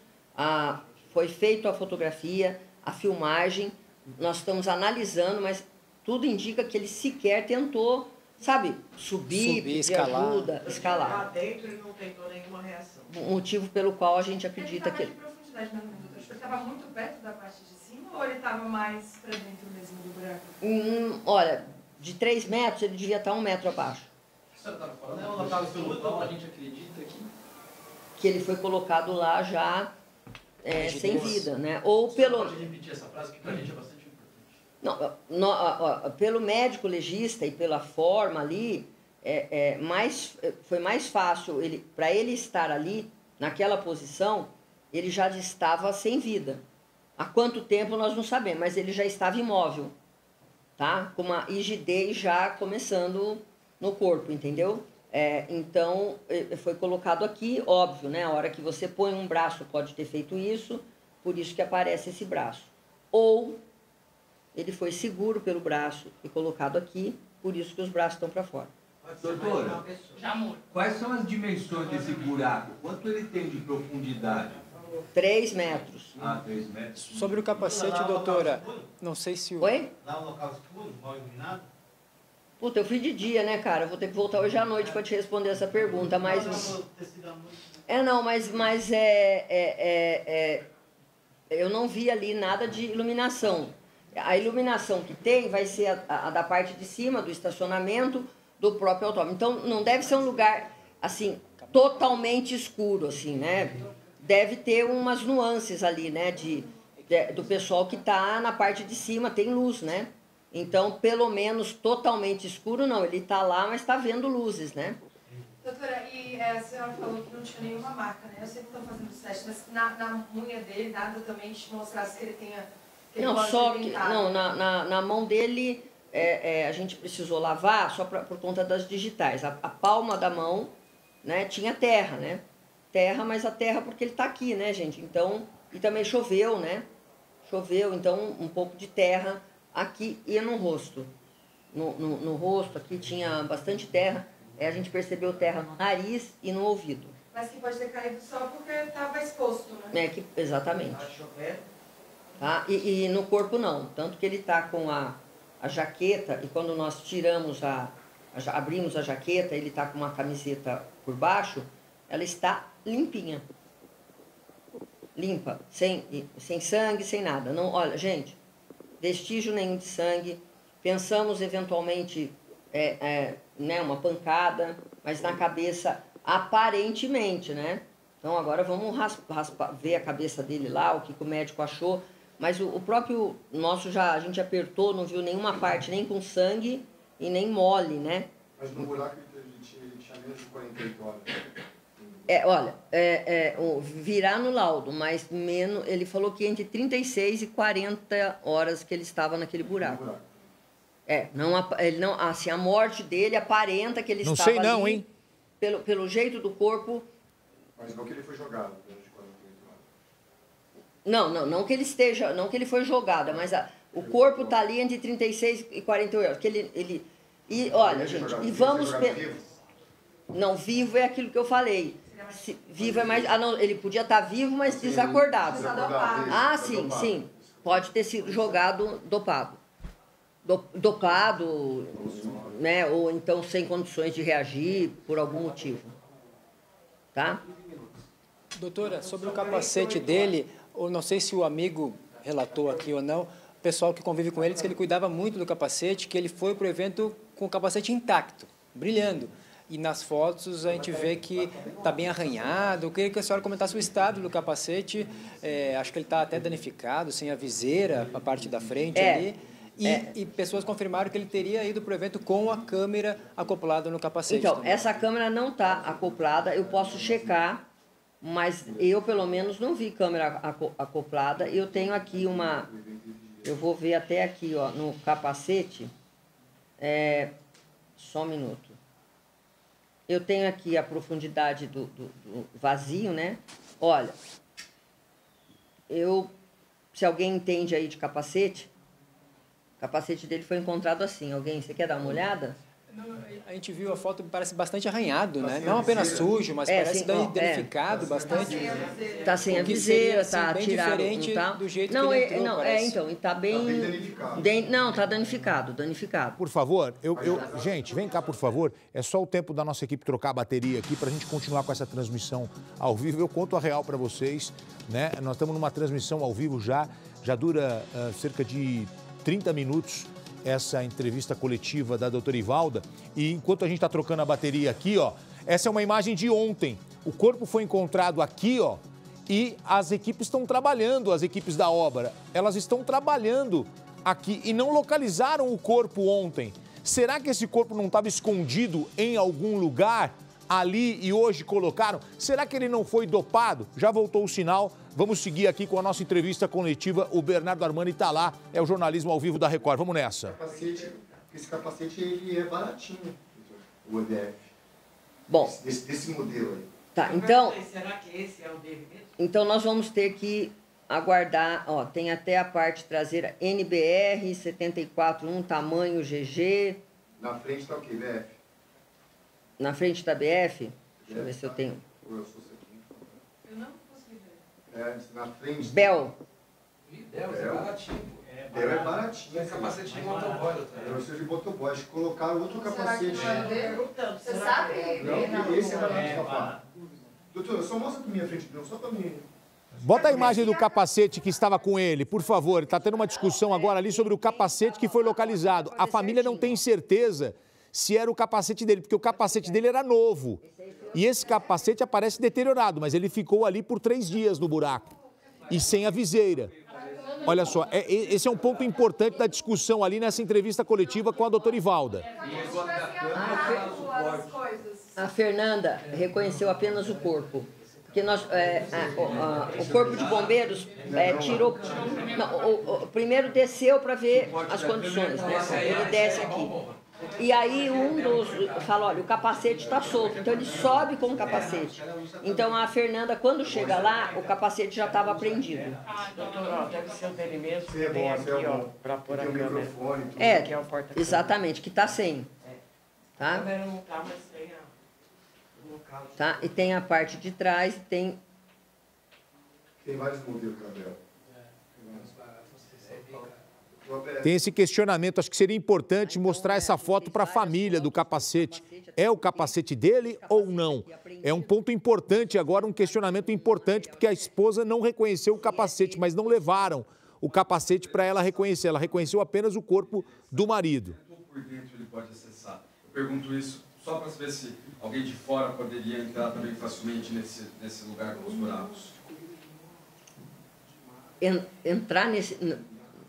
foi feita a fotografia, a filmagem, nós estamos analisando, mas tudo indica que ele sequer tentou, sabe, subir escalar. Ajuda, escalar. Lá dentro ele não tentou nenhuma reação. O motivo pelo qual a gente acredita que... Ele estava muito perto da parte de cima ou ele estava mais para dentro mesmo do buraco? Olha, de 3 metros ele devia estar 1 metro abaixo. Você estava falando? Ela estava pelo qual a gente acredita que ele foi colocado lá já sem vida, né? Ou pelo... Você pode repetir essa frase que para a gente é bastante importante. Pelo médico legista e pela forma ali, foi mais fácil para ele estar ali, naquela posição, ele já estava sem vida. Há quanto tempo nós não sabemos, mas ele já estava imóvel, tá? Com uma rigidez já começando no corpo, entendeu? Então, foi colocado aqui, óbvio, né? A hora que você põe um braço, pode ter feito isso, por isso que aparece esse braço. Ou ele foi seguro pelo braço e colocado aqui, por isso que os braços estão para fora. Doutora, quais são as dimensões desse buraco? Quanto ele tem de profundidade? 3 metros. 3 metros. Sobre o capacete, doutora, não sei se o... Oi? Lá no local escuro, mal iluminado? Puta, eu fui de dia, né, cara? Eu vou ter que voltar hoje à noite para te responder essa pergunta, mas... Eu não vi ali nada de iluminação. A iluminação que tem vai ser a da parte de cima, do estacionamento, do próprio automóvel. Então, não deve ser um lugar, assim, totalmente escuro, assim, né? Deve ter umas nuances ali, né, do pessoal que está na parte de cima, tem luz, né? Então, pelo menos totalmente escuro, não. Ele está lá, mas está vendo luzes, né? Doutora, e a senhora falou que não tinha nenhuma marca, né? Eu sei que estão fazendo os testes, mas na unha dele, nada também te mostrasse que ele tenha... Não, só que... Não, na mão dele, a gente precisou lavar só por conta das digitais. A palma da mão, né, tinha terra, né? Terra, mas a terra porque ele está aqui, né, gente? Então, e também choveu, né? Choveu, então um pouco de terra aqui e no rosto. No rosto aqui tinha bastante terra. A gente percebeu terra no nariz e no ouvido. Mas que pode ter caído só porque estava exposto, né? Exatamente. Tá? E no corpo não. Tanto que ele está com a jaqueta, e quando nós tiramos abrimos a jaqueta, ele está com uma camiseta por baixo, ela está limpinha. Limpa, sem sangue, sem nada. Não, olha, gente, vestígio nenhum de sangue. Pensamos eventualmente né, uma pancada, mas na cabeça aparentemente, né? Então agora vamos ver a cabeça dele lá, o que o médico achou. Mas o próprio nosso a gente apertou, não viu nenhuma parte, nem com sangue e nem mole, né? Mas no buraco ele tinha menos de 48 horas. Olha, virar no laudo, mas menos, ele falou que entre 36 e 40 horas que ele estava naquele buraco. Ele não, assim, a morte dele aparenta que ele estava ali. Não sei não, hein? Pelo jeito do corpo. Mas não que ele foi jogado. Não que ele esteja, não que ele foi jogado, mas O corpo está ali entre 36 e 48 horas. E olha, gente, e vamos... Não, vivo é aquilo que eu falei. Vivo é mais... Ah, não, ele podia estar vivo, mas desacordado. Ah, sim, sim. Pode ter sido jogado dopado. Dopado, né? Ou então sem condições de reagir por algum motivo. Tá? Doutora, sobre o capacete dele, eu não sei se o amigo relatou aqui ou não, o pessoal que convive com ele disse que ele cuidava muito do capacete, que ele foi para o evento com o capacete intacto, brilhando. E nas fotos a gente vê que está bem arranhado. Eu queria que a senhora comentasse o estado do capacete. Acho que ele está até danificado, sem a viseira, a parte da frente ali. E pessoas confirmaram que ele teria ido para o evento com a câmera acoplada no capacete. Então, também. essa câmera não está acoplada, eu posso checar, mas eu, pelo menos, não vi câmera acoplada. Eu tenho aqui uma... Eu vou ver até aqui, ó, no capacete. Só um minuto. Eu tenho aqui a profundidade do vazio, né? Olha, se alguém entende aí de capacete, o capacete dele foi encontrado assim. Você quer dar uma olhada? A gente viu a foto, parece bastante arranhado, né? Não apenas sujo, mas parece danificado bastante. Está sem a viseira, está tirado. Diferente do jeito que ele entrou, então, está bem... Não, está danificado. Por favor, gente, vem cá, por favor. É só o tempo da nossa equipe trocar a bateria aqui para a gente continuar com essa transmissão ao vivo. Eu conto a real para vocês, né? Nós estamos numa transmissão ao vivo já dura cerca de 30 minutos. Essa entrevista coletiva da doutora Ivalda. E enquanto a gente está trocando a bateria aqui, ó, essa é uma imagem de ontem. O corpo foi encontrado aqui, ó, e as equipes estão trabalhando, as equipes da obra. Elas estão trabalhando aqui e não localizaram o corpo ontem. Será que esse corpo não estava escondido em algum lugar ali e hoje colocaram? Será que ele não foi dopado? Já voltou o sinal. Vamos seguir aqui com a nossa entrevista coletiva. O Bernardo Armani está lá, é o jornalismo ao vivo da Record. Vamos nessa. Esse capacete ele é baratinho, o EDF. Bom. Desse modelo aí. Tá, então... Será que esse é o dele mesmo? Então nós vamos ter que aguardar, ó, tem até a parte traseira NBR 74.1, tamanho GG. Na frente está o quê, BF? Na frente da BF? Deixa eu ver se eu tenho. Eu não consegui ver. Na frente. Bel. Bel é baratinho. Bel é baratinho. É capacete de motoboy. É o seu de motoboy. Acho que colocaram outro capacete. Você sabe? Não, esse é barato, papai. Doutora, só mostra para minha frente, não, só para mim. Bota a imagem do capacete que estava com ele, por favor. Está tendo uma discussão agora ali sobre o capacete que foi localizado. A família não tem certeza se era o capacete dele, porque o capacete dele era novo. E esse capacete aparece deteriorado, mas ele ficou ali por 3 dias no buraco. E sem a viseira. Olha só, esse é um ponto importante da discussão ali nessa entrevista coletiva com a doutora Ivalda. A Fernanda reconheceu apenas o corpo. Porque nós, o Corpo de Bombeiros tirou... Não, primeiro desceu para ver as condições, né? Ele desce aqui. E aí um dos fala, olha, o capacete está solto, então ele sobe com o capacete. Então a Fernanda, quando chega lá, o capacete já estava prendido. Doutor, deve ser o dele mesmo. É bom, aqui, ó, para pôr a câmera. Exatamente, que está sem. Tá? A câmera não está, mas tem o local. Tá? E tem a parte de trás, tem... Tem vários modelos, Gabriel. Tem esse questionamento, acho que seria importante mostrar essa foto para a família do capacete. É o capacete dele ou não? É um ponto importante agora, um questionamento importante, porque a esposa não reconheceu o capacete, mas não levaram o capacete para ela reconhecer. Ela reconheceu apenas o corpo do marido. Por dentro ele pode acessar. Eu pergunto isso só para saber se alguém de fora poderia entrar também facilmente nesse lugar com os buracos. Entrar nesse...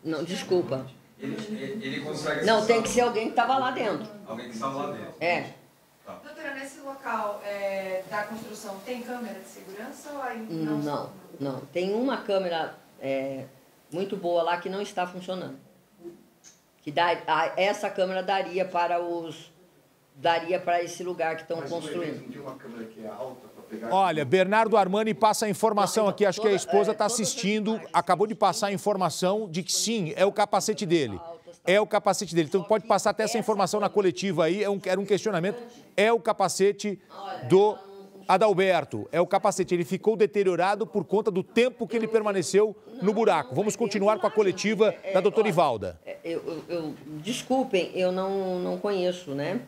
Não, desculpa. Ele consegue... Não, tem que ser alguém que estava lá dentro. Alguém que estava lá dentro. Tá. Doutora, nesse local da construção, tem câmera de segurança ou aí não? Não. Tem uma câmera muito boa lá que não está funcionando. Essa câmera daria para esse lugar que estão construindo. Não tem uma câmera que é alta para Olha, Bernardo Armani passa a informação aqui, acho que a esposa está assistindo, acabou de passar a informação de que sim, é o capacete dele. É o capacete dele. Então pode passar até essa informação na coletiva aí, era um questionamento. É o capacete do Adalberto, é o capacete. Ele ficou deteriorado por conta do tempo que ele permaneceu no buraco. Vamos continuar com a coletiva da doutora Ivalda. Desculpem, eu não conheço, né?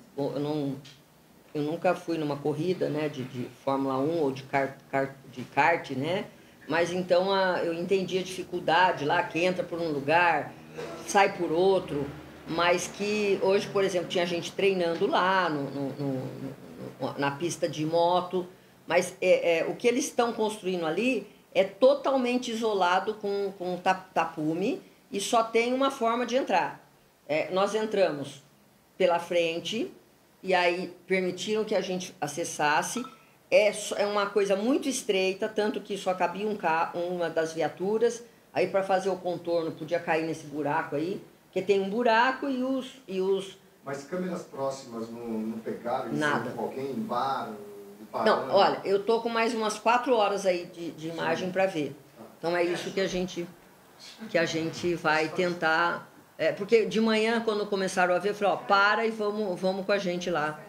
Eu nunca fui numa corrida, né, de Fórmula 1 ou de kart, né? Mas então eu entendi a dificuldade lá, que entra por um lugar, sai por outro, mas que hoje, por exemplo, tinha gente treinando lá na pista de moto, mas o que eles estão construindo ali é totalmente isolado com tapume e só tem uma forma de entrar. Nós entramos pela frente e aí permitiram que a gente acessasse. É uma coisa muito estreita, tanto que só cabia uma das viaturas. Aí para fazer o contorno podia cair nesse buraco aí, porque tem um buraco e os... Mas câmeras próximas não pegaram? Nada. Com alguém em bar? Não, olha, eu tô com mais umas 4 horas aí de imagem para ver. Então é isso que a gente vai tentar... porque de manhã, quando começaram a ver, eu falei, ó, para e vamos com a gente lá.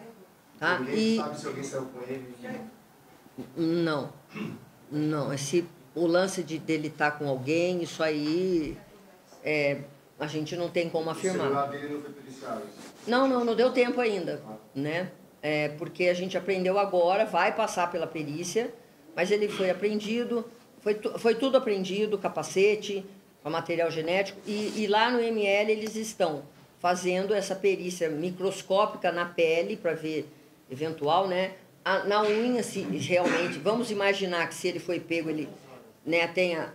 Tá? Ninguém sabe se alguém saiu com ele? Não. O lance dele estar com alguém, isso aí, a gente não tem como afirmar. O celular dele não foi periciado? Não deu tempo ainda, né? Porque a gente aprendeu agora, vai passar pela perícia, mas ele foi apreendido, foi tudo apreendido, capacete, com material genético, e lá no ML eles estão fazendo essa perícia microscópica na pele para ver eventual, né? Na unha, se realmente, vamos imaginar que se ele foi pego, ele, né, tenha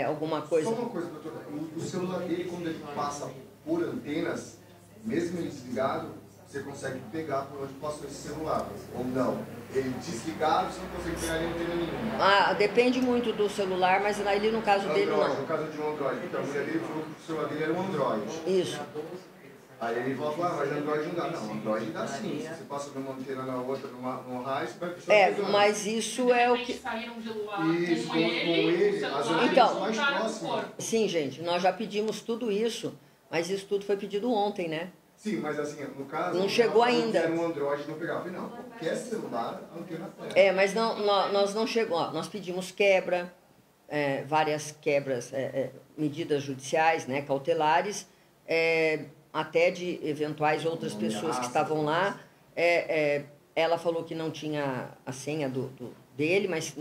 alguma coisa... Só uma coisa, doutora, o celular dele, quando ele passa por antenas, mesmo ele desligado, você consegue pegar por onde passou esse celular, ou não? Ele desligado, você não consegue pegar nem antena nenhuma. Depende muito do celular, mas ali no caso dele não. No caso de um Android, porque a mulher dele falou que o celular dele era um Android. Isso. Aí ele falou, mas Android não dá. Não, Android dá sim. Se você passa de uma antena na outra, num raio, você vai precisar mas isso é o que... saíram de lá Isso, com ele, as antenas mais próximas. Sim, gente, nós já pedimos tudo isso, mas isso tudo foi pedido ontem, né? Sim, mas assim, no caso... Não chegou ainda. Era um Android, não pegava. Não, qualquer celular, a antena pega. Mas nós não chegou. Nós pedimos quebra, várias quebras, medidas judiciais, né, cautelares, até de eventuais outras pessoas que estavam lá. Ela falou que não tinha a senha dele, mas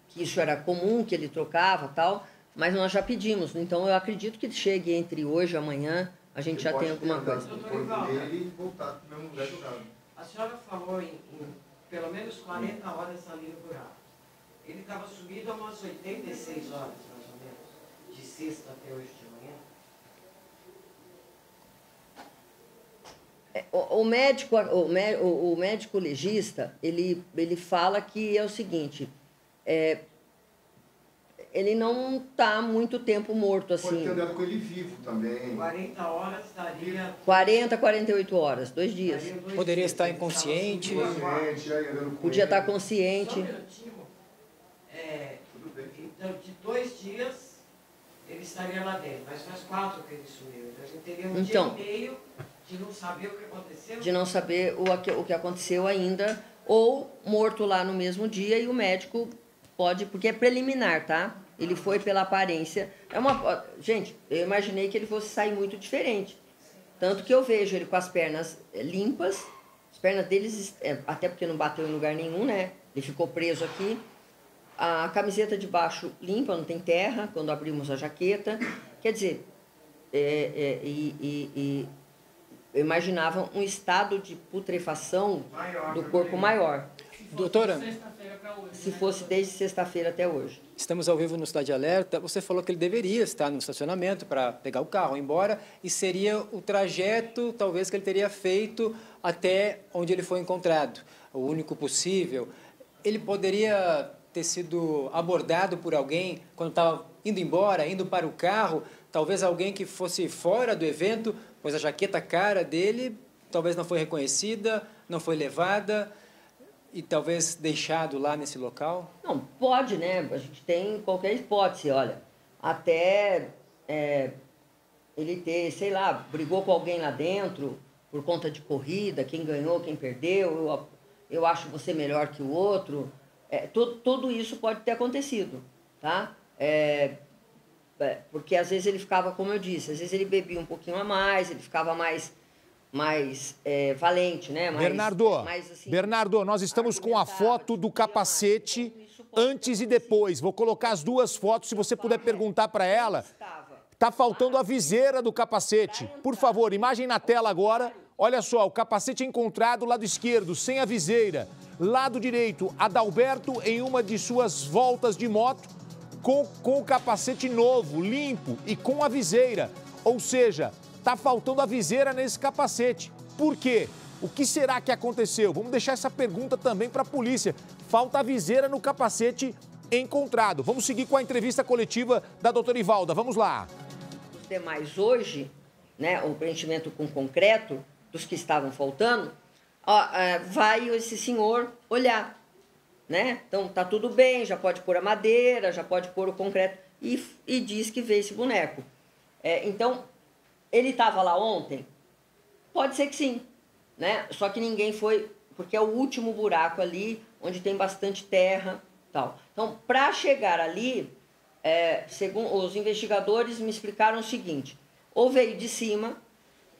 que isso era comum, que ele trocava e tal, mas nós já pedimos. Então, eu acredito que chegue entre hoje e amanhã, a gente já tem alguma coisa. A senhora falou em pelo menos 40 horas ali no buraco. Ele estava subido há umas 86 horas, mais ou menos, de sexta até hoje de manhã. O médico legista, ele fala que é o seguinte, ele não está muito tempo morto assim. Pode ter andado com ele vivo também. 40 horas daria... 40, 48 horas, 2 dias. Poderia estar inconsciente. Podia estar consciente. Só um minutinho. Então, de 2 dias, ele estaria lá dentro. Mas faz 4 que ele sumiu. Então, a gente teria um dia e meio de não saber o que aconteceu. De não saber o que aconteceu ainda. Ou morto lá no mesmo dia e o médico... Pode, porque é preliminar, tá? Ele foi pela aparência. Gente, eu imaginei que ele fosse sair muito diferente. Tanto que eu vejo ele com as pernas limpas. As pernas deles, até porque não bateu em lugar nenhum, né? Ele ficou preso aqui. A camiseta de baixo limpa, não tem terra, quando abrimos a jaqueta. Quer dizer, eu imaginava um estado de putrefação do corpo maior. Doutora, se fosse desde sexta-feira até hoje. Estamos ao vivo no Cidade Alerta. Você falou que ele deveria estar no estacionamento para pegar o carro, ir embora, e seria o trajeto, talvez, que ele teria feito até onde ele foi encontrado, o único possível. Ele poderia ter sido abordado por alguém quando estava indo embora, indo para o carro, talvez alguém que fosse fora do evento, pois a jaqueta cara dele talvez não foi reconhecida, não foi levada. E talvez deixado lá nesse local? Não, pode, né? A gente tem qualquer hipótese, olha. Até ele ter, sei lá, brigou com alguém lá dentro por conta de corrida, quem ganhou, quem perdeu, eu acho você melhor que o outro. Tudo isso pode ter acontecido, tá? Porque às vezes ele ficava, como eu disse, às vezes ele bebia um pouquinho a mais, ele ficava mais valente, né? Bernardo, nós estamos com a foto do capacete antes e depois. Vou colocar as duas fotos, se você puder perguntar para ela. Tá faltando a viseira do capacete. Por favor, imagem na tela agora. Olha só, o capacete encontrado lado esquerdo, sem a viseira. Lado direito, Adalberto em uma de suas voltas de moto, com o capacete novo, limpo e com a viseira. Ou seja, tá faltando a viseira nesse capacete. Por quê? O que será que aconteceu? Vamos deixar essa pergunta também para a polícia. Falta a viseira no capacete encontrado. Vamos seguir com a entrevista coletiva da doutora Ivalda. Vamos lá. Os demais hoje, né, o preenchimento com concreto, dos que estavam faltando, vai esse senhor olhar, né? Então, tá tudo bem, já pode pôr a madeira, já pode pôr o concreto, e diz que vê esse boneco. Então, ele estava lá ontem? Pode ser que sim, né? Só que ninguém foi, porque é o último buraco ali, onde tem bastante terra e tal. Então, para chegar ali, segundo os investigadores me explicaram o seguinte, ou veio de cima,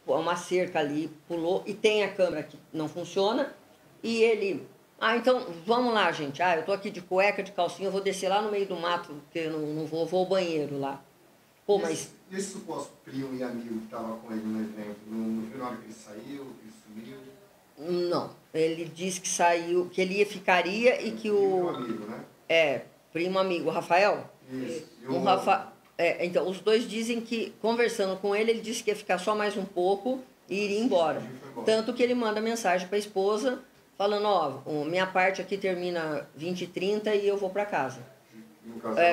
uma cerca ali, pulou, e tem a câmera que não funciona, e ele... então, vamos lá, gente. Eu tô aqui de cueca, de calcinha, eu vou descer lá no meio do mato, porque eu não vou ao banheiro lá. Pô, mas... E esse suposto primo e amigo que estava com ele no evento, não viu na hora que ele saiu, que ele sumiu? Não, ele disse que saiu, que ele ficaria e que o... Primo amigo, né? Primo amigo, o Rafael? Isso. Então, os dois dizem que, conversando com ele, ele disse que ia ficar só mais um pouco e iria embora. Tanto que ele manda mensagem para a esposa, falando, minha parte aqui termina 20h30 e eu vou para casa.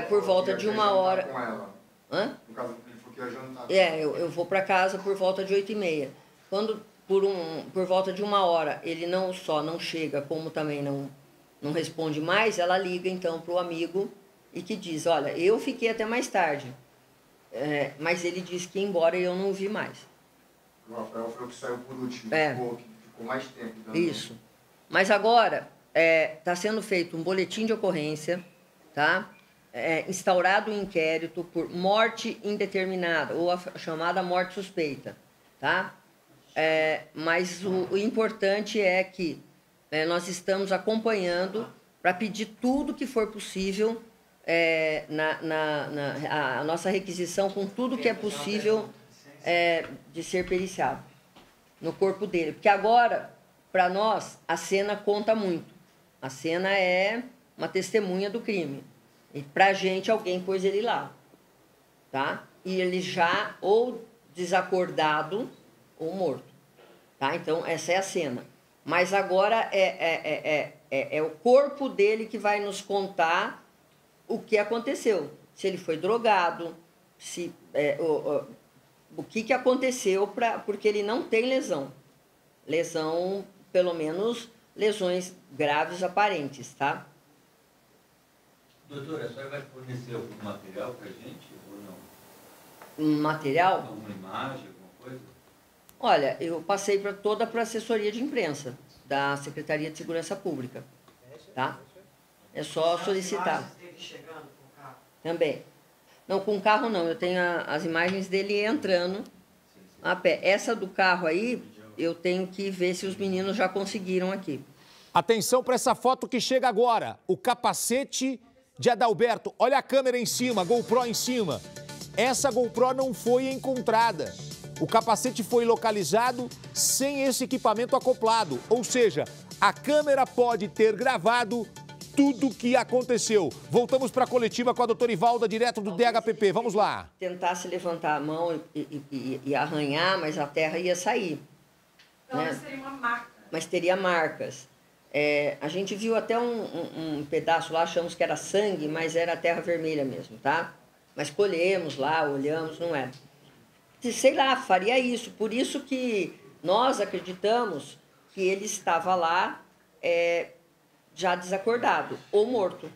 Por volta de 1h. Com ela. Hã? No caso, ele falou que ia jantar. Eu vou para casa por volta de 8h30. Quando, por volta de 1h, ele não só não chega, como também não responde mais, ela liga então para o amigo e que diz, olha, eu fiquei até mais tarde, mas ele disse que ia embora e eu não o vi mais. O Rafael foi o que saiu por último, ficou mais tempo. Isso. Mas agora está sendo feito um boletim de ocorrência, tá? Instaurado um inquérito por morte indeterminada, ou a chamada morte suspeita, tá? Mas o importante é que nós estamos acompanhando para pedir tudo que for possível, a nossa requisição com tudo que é possível de ser periciado no corpo dele. Porque agora, para nós, a cena conta muito. A cena é uma testemunha do crime. E para a gente, alguém pôs ele lá, tá? E ele já ou desacordado ou morto, tá? Então, essa é a cena. Mas agora é o corpo dele que vai nos contar o que aconteceu. Se ele foi drogado, o que aconteceu, porque ele não tem lesão. Lesão, pelo menos, lesões graves aparentes, tá? Doutora, a senhora vai fornecer algum material para a gente ou não? Material? Alguma imagem, alguma coisa? Olha, eu passei para toda a assessoria de imprensa da Secretaria de Segurança Pública, tá? É só solicitar. Também. Não, com carro não, eu tenho as imagens dele entrando a pé. Essa do carro aí, eu tenho que ver se os meninos já conseguiram aqui. Atenção para essa foto que chega agora. O capacete de Adalberto. Olha a câmera em cima, GoPro em cima. Essa GoPro não foi encontrada. O capacete foi localizado sem esse equipamento acoplado. Ou seja, a câmera pode ter gravado tudo o que aconteceu. Voltamos para a coletiva com a doutora Ivalda, direto do DHPP. Vamos lá. Tentasse levantar a mão e arranhar, mas a terra ia sair. Então, né? Mas teria uma marca. Mas teria marcas. A gente viu até um pedaço lá, achamos que era sangue, mas era terra vermelha mesmo, tá? Mas colhemos lá, olhamos, não era. Sei lá, faria isso. Por isso que nós acreditamos que ele estava lá já desacordado ou morto.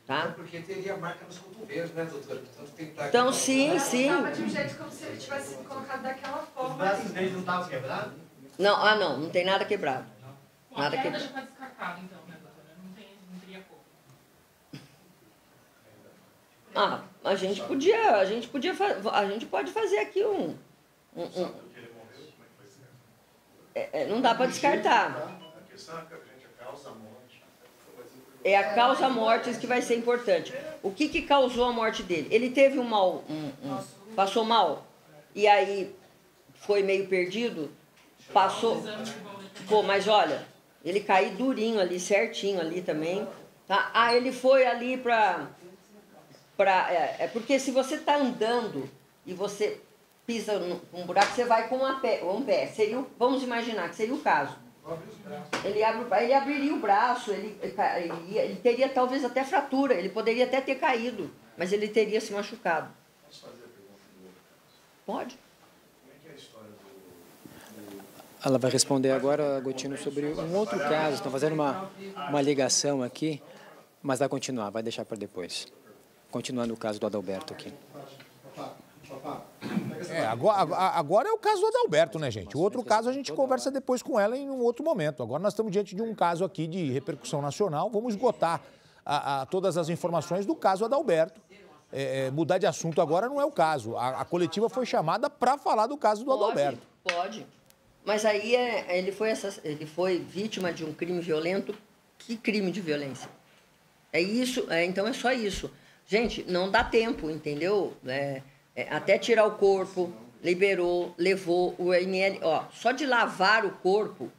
Tá? Porque teria marca nos cotovelos, né, doutora? Então, sim. Estava de um jeito como se ele tivesse sido colocado daquela forma. Os braços dele não estavam quebrados? Não tem nada quebrado. Bom, a queda já está descartada, então, né, doutora? Não teria como. A gente pode fazer aqui não dá para descartar. A questão é que a causa morte. É a causa morte que vai ser importante. O que causou a morte dele? Ele teve passou mal e aí foi meio perdido, passou. Pô, mas olha, ele caiu durinho ali, certinho ali também. Tá? Ele foi ali porque se você está andando e você pisa num buraco, você vai com um pé. Vamos imaginar que seria o caso. Ele abriria o braço, ele teria talvez até fratura, ele poderia até ter caído, mas ele teria se machucado. Posso fazer a pergunta do outro caso? Pode. Como é que é a história Ela vai responder agora, Agostinho, sobre um outro caso. Estão fazendo uma ligação aqui, mas vai continuar, vai deixar para depois. Continuando o caso do Adalberto aqui. Agora é o caso do Adalberto, né, gente? O outro caso a gente conversa depois com ela em um outro momento. Agora nós estamos diante de um caso aqui de repercussão nacional. Vamos esgotar todas as informações do caso Adalberto. Mudar de assunto agora não é o caso. A coletiva foi chamada para falar do caso do Adalberto. Pode. Mas aí ele foi vítima de um crime violento. Que crime de violência? É isso, então é só isso. Gente, não dá tempo, entendeu? Até tirar o corpo, liberou, levou o ML. Só de lavar o corpo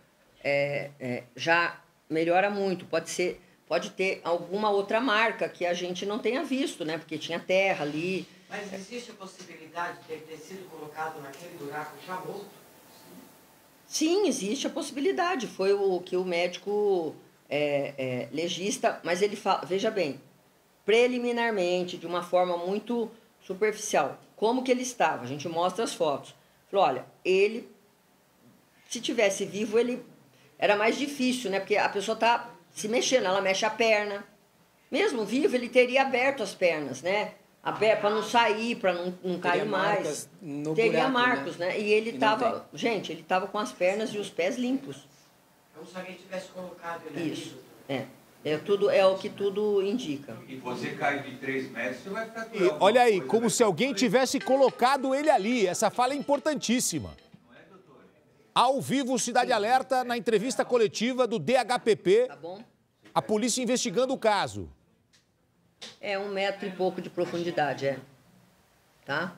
já melhora muito. Pode ter alguma outra marca que a gente não tenha visto, né? Porque tinha terra ali. Mas existe a possibilidade de ter sido colocado naquele buraco já morto? Sim, existe a possibilidade. Foi o que o médico legista, mas ele fala, veja bem, preliminarmente, de uma forma muito superficial, como que ele estava. A gente mostra as fotos. Falou, olha, ele, se tivesse vivo, ele era mais difícil, né? Porque a pessoa está se mexendo, ela mexe a perna. Mesmo vivo, ele teria aberto as pernas, né? Para não sair, para não cair mais. Teria marcos, né? E ele estava, gente, ele estava com as pernas e os pés limpos. Como se alguém tivesse colocado ele Isso, é o que tudo indica. E você cai de 3 metros, você vai fraturar. Olha aí, como se alguém tivesse colocado ele ali. Essa fala é importantíssima. Ao vivo, Cidade Alerta, na entrevista coletiva do DHPP. Tá bom? A polícia investigando o caso. 1 metro e pouco de profundidade, Tá?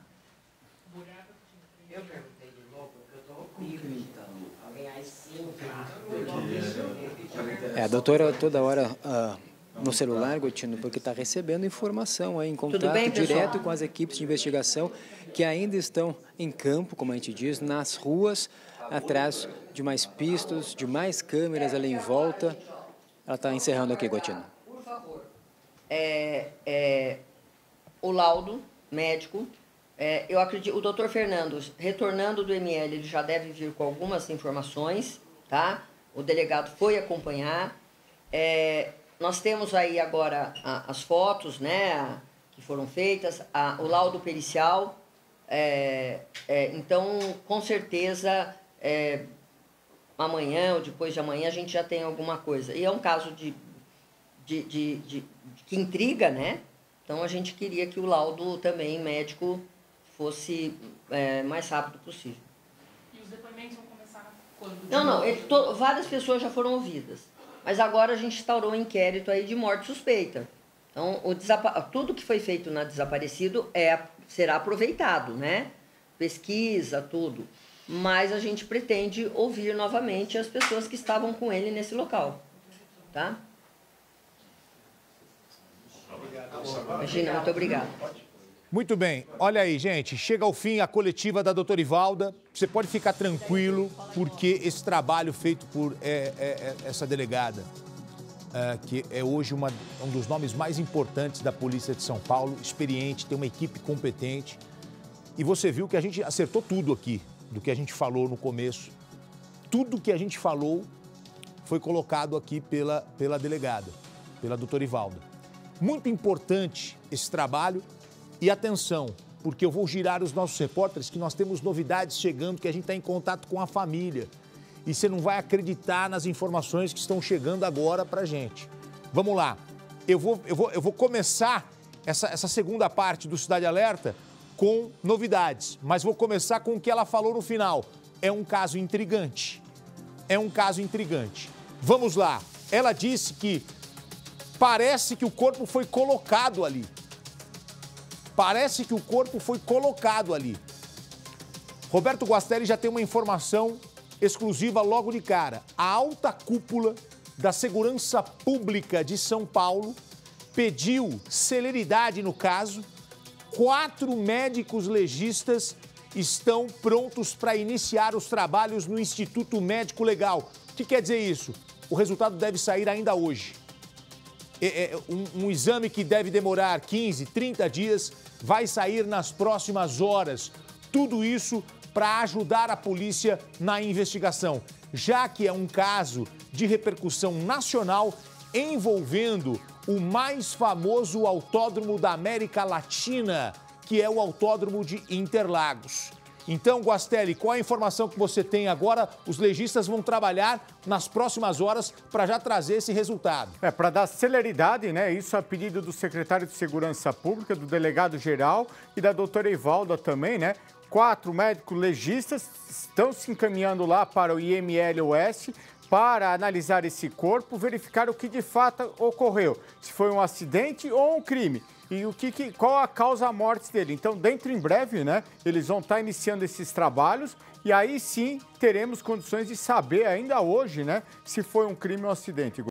Eu perguntei de novo, porque eu estou horrível. Alguém aí sim, A doutora toda hora no celular, Agostinho, porque está recebendo informação, em contato direto com as equipes de investigação que ainda estão em campo, como a gente diz, nas ruas, atrás de mais pistas, de mais câmeras ali em volta. Ela está encerrando aqui, Agostinho. Por favor. O laudo médico, eu acredito, o doutor Fernando, retornando do ML, ele já deve vir com algumas informações, tá? O delegado foi acompanhar. Nós temos aí agora as fotos, né, que foram feitas, o laudo pericial. Então, com certeza, amanhã ou depois de amanhã a gente já tem alguma coisa. E é um caso que intriga, né? Então, a gente queria que o laudo também médico fosse mais rápido possível. E os depoimentos vão começar quando? Não, várias pessoas já foram ouvidas. Mas agora a gente instaurou um inquérito aí de morte suspeita. Então, tudo que foi feito na desaparecido será aproveitado, né? Pesquisa, tudo. Mas a gente pretende ouvir novamente as pessoas que estavam com ele nesse local. Tá? Imagina, muito obrigada. Muito bem. Olha aí, gente. Chega ao fim a coletiva da doutora Ivalda. Você pode ficar tranquilo, porque esse trabalho feito por essa delegada, que é hoje um dos nomes mais importantes da Polícia de São Paulo, experiente, tem uma equipe competente. E você viu que a gente acertou tudo aqui, do que a gente falou no começo. Tudo que a gente falou foi colocado aqui pela delegada, pela doutora Ivalda. Muito importante esse trabalho e atenção, porque eu vou girar os nossos repórteres que nós temos novidades chegando, que a gente está em contato com a família. E você não vai acreditar nas informações que estão chegando agora para a gente. Vamos lá, eu vou começar essa segunda parte do Cidade Alerta com novidades, mas vou começar com o que ela falou no final. É um caso intrigante. É um caso intrigante. Vamos lá. Ela disse que parece que o corpo foi colocado ali. Parece que o corpo foi colocado ali. Roberto Guastelli já tem uma informação exclusiva logo de cara. A alta cúpula da Segurança Pública de São Paulo pediu celeridade no caso. 4 médicos legistas estão prontos para iniciar os trabalhos no Instituto Médico Legal. O que quer dizer isso? O resultado deve sair ainda hoje. Um exame que deve demorar 15, 30 dias vai sair nas próximas horas. Tudo isso para ajudar a polícia na investigação, já que é um caso de repercussão nacional envolvendo o mais famoso autódromo da América Latina, que é o Autódromo de Interlagos. Então, Guastelli, qual a informação que você tem agora? Os legistas vão trabalhar nas próximas horas para já trazer esse resultado. Para dar celeridade, né? Isso a pedido do secretário de Segurança Pública, do delegado-geral e da doutora Ivalda também, né? 4 médicos legistas estão se encaminhando lá para o IML-OS para analisar esse corpo, verificar o que de fato ocorreu, se foi um acidente ou um crime. E qual a causa da morte dele. Então, dentro em breve, né, eles vão estar iniciando esses trabalhos e aí sim teremos condições de saber ainda hoje, né, se foi um crime ou um acidente.